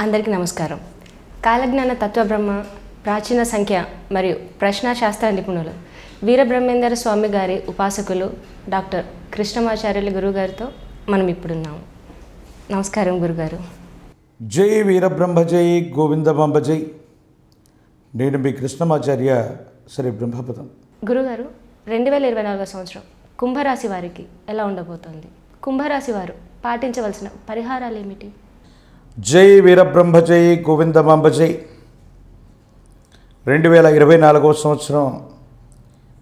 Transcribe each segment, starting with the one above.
అందరికీ నమస్కారం. కాలజ్ఞాన తత్వబ్రహ్మ, ప్రాచీన సంఖ్య మరియు ప్రశ్నాశాస్త్ర నిపుణులు వీరబ్రహ్మేంద్ర స్వామి గారి ఉపాసకులు డాక్టర్ కృష్ణమాచార్యులు గురుగారితో మనం ఇప్పుడున్నాము. నమస్కారం గురుగారు. జై వీరబ్రహ్మ జై గోవిందమాంబ జై. నేను మీ కృష్ణమాచార్య శ్రీ బ్రహ్మపదం. గురుగారు, 2024 సంవత్సరం కుంభరాశి వారికి ఎలా ఉండబోతోంది? కుంభరాశి వారు పాటించవలసిన పరిహారాలు ఏమిటి? జై వీరబ్రహ్మ జై గోవిందమాంబ జై. 2024 సంవత్సరం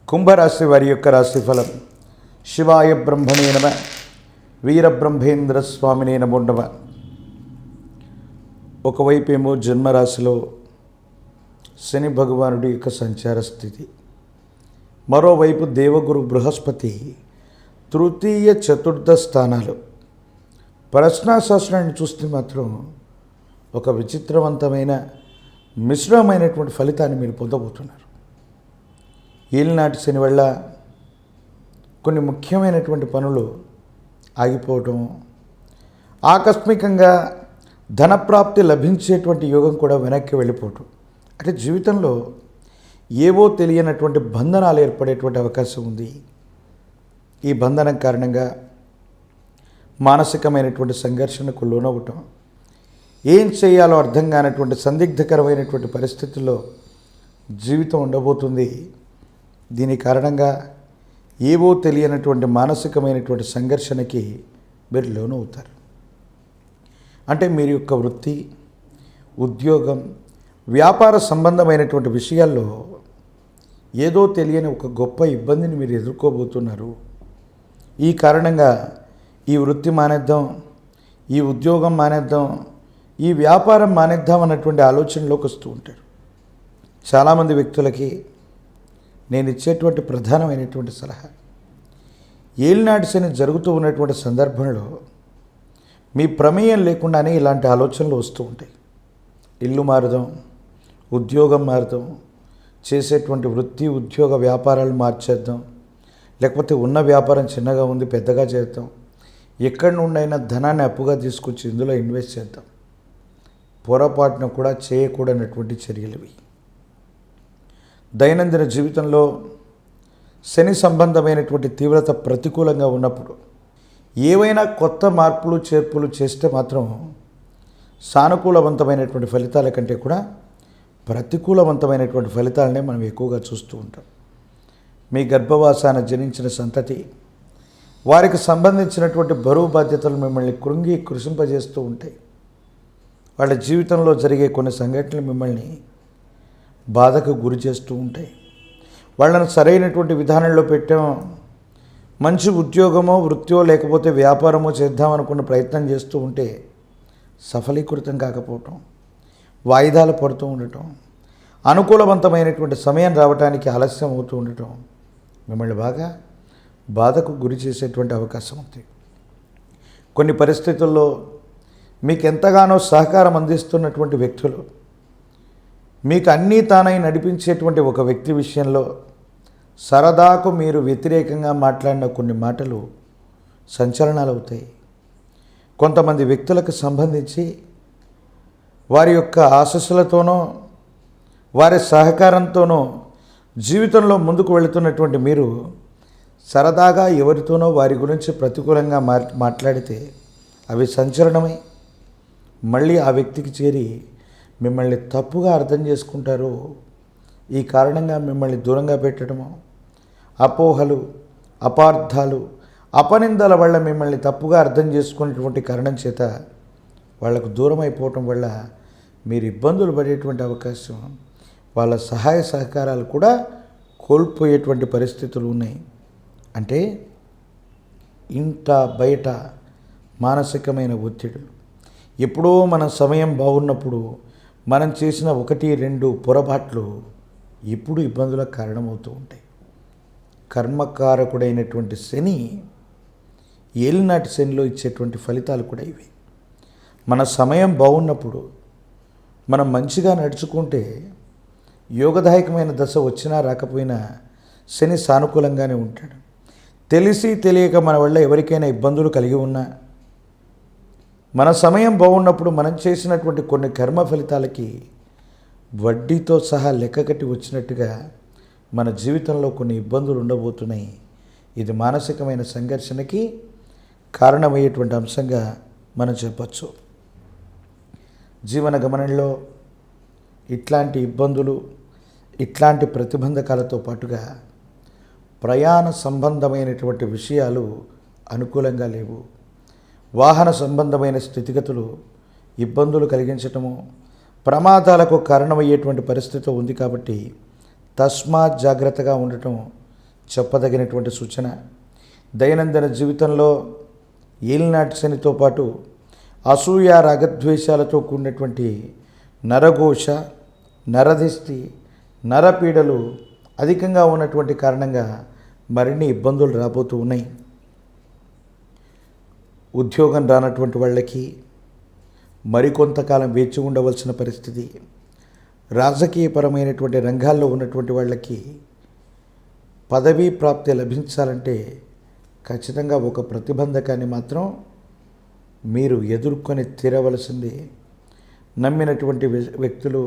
కుంభరాశి వారి యొక్క రాశిఫలం. శివాయ బ్రహ్మణే నమ, వీరబ్రహ్మేంద్ర స్వామినే నమో నమ. ఒకవైపేమో జన్మరాశిలో శని భగవానుడి యొక్క సంచార స్థితి, మరోవైపు దేవగురు బృహస్పతి తృతీయ చతుర్థ స్థానాలు. ప్రశ్నాశాస్త్రాన్ని చూస్తే మాత్రం ఒక విచిత్రవంతమైన మిశ్రమైనటువంటి ఫలితాన్ని మీరు పొందబోతున్నారు. ఏలినాటి శని వల్ల కొన్ని ముఖ్యమైనటువంటి పనులు ఆగిపోవటం, ఆకస్మికంగా ధనప్రాప్తి లభించేటువంటి యోగం కూడా వెనక్కి వెళ్ళిపోవటం, అంటే జీవితంలో ఏవో తెలియనటువంటి బంధనాలు ఏర్పడేటువంటి అవకాశం ఉంది. ఈ బంధనం కారణంగా మానసికమైనటువంటి సంఘర్షణకు లోనవ్వటం, ఏం చేయాలో అర్థం కానటువంటి సందిగ్ధకరమైనటువంటి పరిస్థితుల్లో జీవితం ఉండబోతుంది. దీని కారణంగా ఏవో తెలియనటువంటి మానసికమైనటువంటి సంఘర్షణకి మీరు లోనవుతారు. అంటే మీరు యొక్క వృత్తి, ఉద్యోగం, వ్యాపార సంబంధమైనటువంటి విషయాల్లో ఏదో తెలియని ఒక గొప్ప ఇబ్బందిని మీరు ఎదుర్కోబోతున్నారు. ఈ కారణంగా ఈ వృత్తి మానేద్దాం, ఈ ఉద్యోగం మానేద్దాం, ఈ వ్యాపారం మానేద్దాం అన్నటువంటి ఆలోచనలోకి వస్తూ ఉంటారు. చాలామంది వ్యక్తులకి నేను ఇచ్చేటువంటి ప్రధానమైనటువంటి సలహా, ఏలినాటి శని జరుగుతూ ఉన్నటువంటి సందర్భంలో మీ ప్రమేయం లేకుండానే ఇలాంటి ఆలోచనలు వస్తూ ఉంటాయి. ఇల్లు మారుదాం, ఉద్యోగం మారుదాం, చేసేటువంటి వృత్తి ఉద్యోగ వ్యాపారాలు మార్చేద్దాం, లేకపోతే ఉన్న వ్యాపారం చిన్నగా ఉంది పెద్దగా చేద్దాం, ఎక్కడి నుండైనా ధనాన్ని అప్పుగా తీసుకొచ్చి ఇందులో ఇన్వెస్ట్ చేద్దాం. పొరపాటున కూడా చేయకూడనటువంటి చర్యలు. దైనందిన జీవితంలో శని సంబంధమైనటువంటి తీవ్రత ప్రతికూలంగా ఉన్నప్పుడు ఏవైనా కొత్త మార్పులు చేర్పులు చేస్తే మాత్రం సానుకూలవంతమైనటువంటి ఫలితాల కంటే కూడా ప్రతికూలవంతమైనటువంటి ఫలితాలనే మనం ఎక్కువగా చూస్తూ ఉంటాం. మీ గర్భవాసాన జనించిన సంతతి, వారికి సంబంధించినటువంటి బరువు బాధ్యతలు మిమ్మల్ని కృషింపజేస్తూ ఉంటాయి. వాళ్ళ జీవితంలో జరిగే కొన్ని సంఘటనలు మిమ్మల్ని బాధకు గురి చేస్తూ ఉంటాయి. వాళ్ళను సరైనటువంటి విధానంలో పెట్టాం, మంచి ఉద్యోగమో వృత్తియో లేకపోతే వ్యాపారమో చేద్దామనుకున్న ప్రయత్నం చేస్తూ ఉంటే సఫలీకృతం కాకపోవటం, వాయిదాలు పడుతూ ఉండటం, అనుకూలవంతమైనటువంటి సమయం రావడానికి ఆలస్యం అవుతూ ఉండటం మిమ్మల్ని బాగా బాధకు గురి చేసేటువంటి అవకాశం ఉంది. కొన్ని పరిస్థితుల్లో మీకు ఎంతగానో సహకారం అందిస్తున్నటువంటి వ్యక్తులు, మీకు అన్నీ తానై నడిపించేటువంటి ఒక వ్యక్తి విషయంలో సరదాకు మీరు వ్యతిరేకంగా మాట్లాడిన కొన్ని మాటలు సంచలనాలు అవుతాయి. కొంతమంది వ్యక్తులకు సంబంధించి వారి యొక్క ఆశస్సులతోనో వారి సహకారంతోనో జీవితంలో ముందుకు వెళుతున్నటువంటి మీరు సరదాగా ఎవరితోనో వారి గురించి ప్రతికూలంగా మాట్లాడితే అవి సంచలనమై మళ్ళీ ఆ వ్యక్తికి చేరి మిమ్మల్ని తప్పుగా అర్థం చేసుకుంటారు. ఈ కారణంగా మిమ్మల్ని దూరంగా పెట్టడము, అపోహలు, అపార్థాలు, అపనిందల వల్ల మిమ్మల్ని తప్పుగా అర్థం చేసుకునేటువంటి కారణం చేత వాళ్లకు దూరం అయిపోవటం వల్ల మీరు ఇబ్బందులు పడేటువంటి అవకాశం, వాళ్ళ సహాయ సహకారాలు కూడా కోల్పోయేటువంటి పరిస్థితులు ఉన్నాయి. అంటే ఇంట బయట మానసికమైన ఒత్తిడులు, ఎప్పుడో మన సమయం బాగున్నప్పుడు మనం చేసిన 1-2 పొరపాట్లు ఇప్పుడు ఇబ్బందులకు కారణమవుతూ ఉంటాయి. కర్మకారకుడైనటువంటి శని ఏలినాటి శనిలో ఇచ్చేటువంటి ఫలితాలు కూడా ఇవి. మన సమయం బాగున్నప్పుడు మనం మంచిగా నడుచుకుంటే యోగదాయకమైన దశ వచ్చినా రాకపోయినా శని సానుకూలంగానే ఉంటాడు. తెలిసి తెలియక మన వల్ల ఎవరికైనా ఇబ్బందులు కలిగి ఉన్నా మన సమయం బాగున్నప్పుడు మనం చేసినటువంటి కొన్ని కర్మ ఫలితాలకి వడ్డీతో సహా లెక్కకట్టి వచ్చినట్టుగా మన జీవితంలో కొన్ని ఇబ్బందులు ఉండబోతున్నాయి. ఇది మానసికమైన సంఘర్షణకి కారణమయ్యేటువంటి అంశంగా మనం చెప్పచ్చు. జీవన గమనంలో ఇట్లాంటి ఇబ్బందులు, ఇట్లాంటి ప్రతిబంధకాలతో పాటుగా ప్రయాణ సంబంధమైనటువంటి విషయాలు అనుకూలంగా లేవు. వాహన సంబంధమైన స్థితిగతులు ఇబ్బందులు కలిగించటము, ప్రమాదాలకు కారణమయ్యేటువంటి పరిస్థితి ఉంది. కాబట్టి తస్మాత్ జాగ్రత్తగా ఉండటం చెప్పదగినటువంటి సూచన. దైనందిన జీవితంలో ఏలినాటి శనితో పాటు అసూయ, రాగద్వేషాలతో కూడినటువంటి నరఘోష, నరదిష్టి, నరపీడలు అధికంగా ఉన్నటువంటి కారణంగా మరిన్ని ఇబ్బందులు రాబోతూ ఉన్నాయి. ఉద్యోగం రానటువంటి వాళ్ళకి మరికొంతకాలం వేచి ఉండవలసిన పరిస్థితి. రాజకీయపరమైనటువంటి రంగాల్లో ఉన్నటువంటి వాళ్ళకి పదవీ ప్రాప్తి లభించాలంటే ఖచ్చితంగా ఒక ప్రతిబంధకాన్ని మాత్రం మీరు ఎదుర్కొని తీరవలసింది. నమ్మినటువంటి వ్యక్తులు,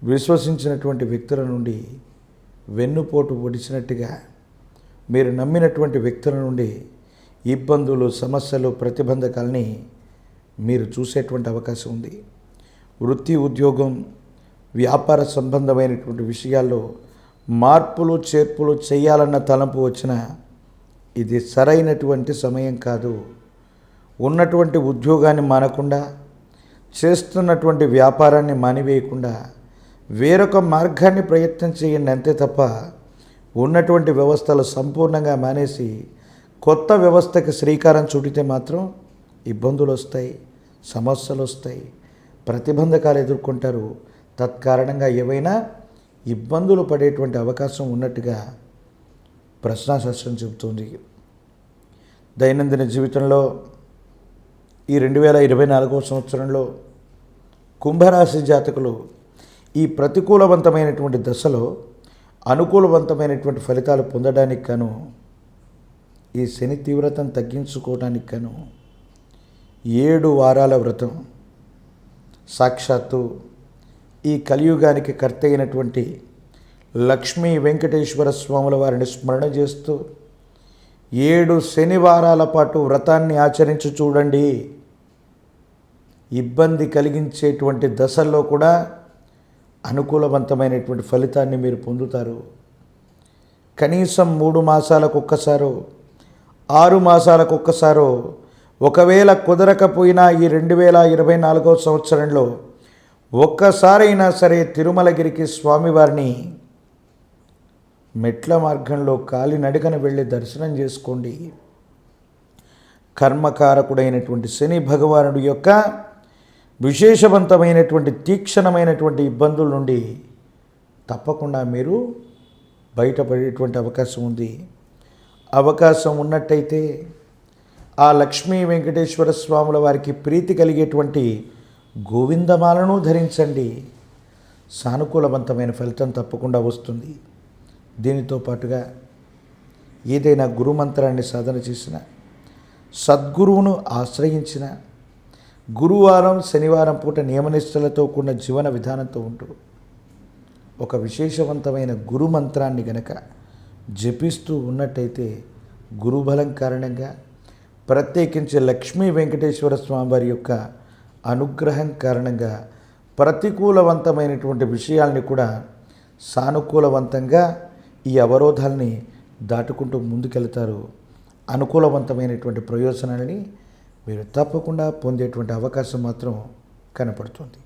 విశ్వసించినటువంటి వ్యక్తుల నుండి వెన్నుపోటు పొడిచినట్టుగా మీరు నమ్మినటువంటి వ్యక్తుల నుండి ఇబ్బందులు, సమస్యలు, ప్రతిబంధకాలని మీరు చూసేటువంటి అవకాశం ఉంది. వృత్తి, ఉద్యోగం, వ్యాపార సంబంధమైనటువంటి విషయాల్లో మార్పులు, చేర్పులు చేయాలన్న తలంపు వచ్చినా ఇది సరైనటువంటి సమయం కాదు. ఉన్నటువంటి ఉద్యోగాన్ని మానకుండా, చేస్తున్నటువంటి వ్యాపారాన్ని మానివేయకుండా వేరొక మార్గాన్ని ప్రయత్నం చేయండి అంతే తప్ప ఉన్నటువంటి వ్యవస్థలు సంపూర్ణంగా మానేసి కొత్త వ్యవస్థకి శ్రీకారం చుడితే మాత్రం ఇబ్బందులు వస్తాయి, సమస్యలు వస్తాయి, ప్రతిబంధకాలు ఎదుర్కొంటారు. తత్కారణంగా ఏవైనా ఇబ్బందులు పడేటువంటి అవకాశం ఉన్నట్టుగా ప్రశ్నాశాస్త్రం చెబుతుంది. దైనందిన జీవితంలో ఈ 2024వ సంవత్సరంలో కుంభరాశి జాతకులు ఈ ప్రతికూలవంతమైనటువంటి దశలో అనుకూలవంతమైనటువంటి ఫలితాలు పొందడానికి గాను, ఈ శని తీవ్రతను తగ్గించుకోవడానికి గాను 7 వారాల వ్రతం, సాక్షాత్తు ఈ కలియుగానికి కర్త అయినటువంటి లక్ష్మీ వెంకటేశ్వర స్వాముల వారిని స్మరణ చేస్తూ 7 శనివారాల పాటు వ్రతాన్ని ఆచరించి చూడండి. ఇబ్బంది కలిగించేటువంటి దశల్లో కూడా అనుకూలవంతమైనటువంటి ఫలితాన్ని మీరు పొందుతారు. కనీసం 3 మాసాలకు ఒక్కసారో, 6 మాసాలకు ఒక్కసారో, ఒకవేళ కుదరకపోయినా ఈ 2024వ సంవత్సరంలో ఒక్కసారైనా సరే తిరుమలగిరికి స్వామివారిని మెట్ల మార్గంలో కాలినడకన వెళ్ళి దర్శనం చేసుకోండి. కర్మకారకుడైనటువంటి శని భగవానుడి యొక్క విశేషవంతమైనటువంటి తీక్షణమైనటువంటి ఇబ్బందుల నుండి తప్పకుండా మీరు బయటపడేటువంటి అవకాశం ఉంది. అవకాశం ఉన్నట్టయితే ఆ లక్ష్మీ వెంకటేశ్వర స్వాముల వారికి ప్రీతి కలిగేటువంటి గోవిందమాలను ధరించండి. సానుకూలవంతమైన ఫలితం తప్పకుండా వస్తుంది. దీనితో పాటుగా ఏదైనా గురుమంత్రాన్ని సాధన చేసిన, సద్గురువును ఆశ్రయించిన, గురువారం, శనివారం పూట నియమనిష్టలతో కూడిన జీవన విధానంతో ఉంటూ ఒక విశేషవంతమైన గురుమంత్రాన్ని గనక జపిస్తూ ఉన్నట్టయితే గురుబలం కారణంగా, ప్రత్యేకించి లక్ష్మీ వెంకటేశ్వర స్వామి వారి యొక్క అనుగ్రహం కారణంగా ప్రతికూలవంతమైనటువంటి విషయాల్ని కూడా సానుకూలవంతంగా ఈ అవరోధాలని దాటుకుంటూ ముందుకెళ్తారు. అనుకూలవంతమైనటువంటి ప్రయోజనాలని మీరు తప్పకుండా పొందేటువంటి అవకాశం మాత్రం కనపడుతుంది.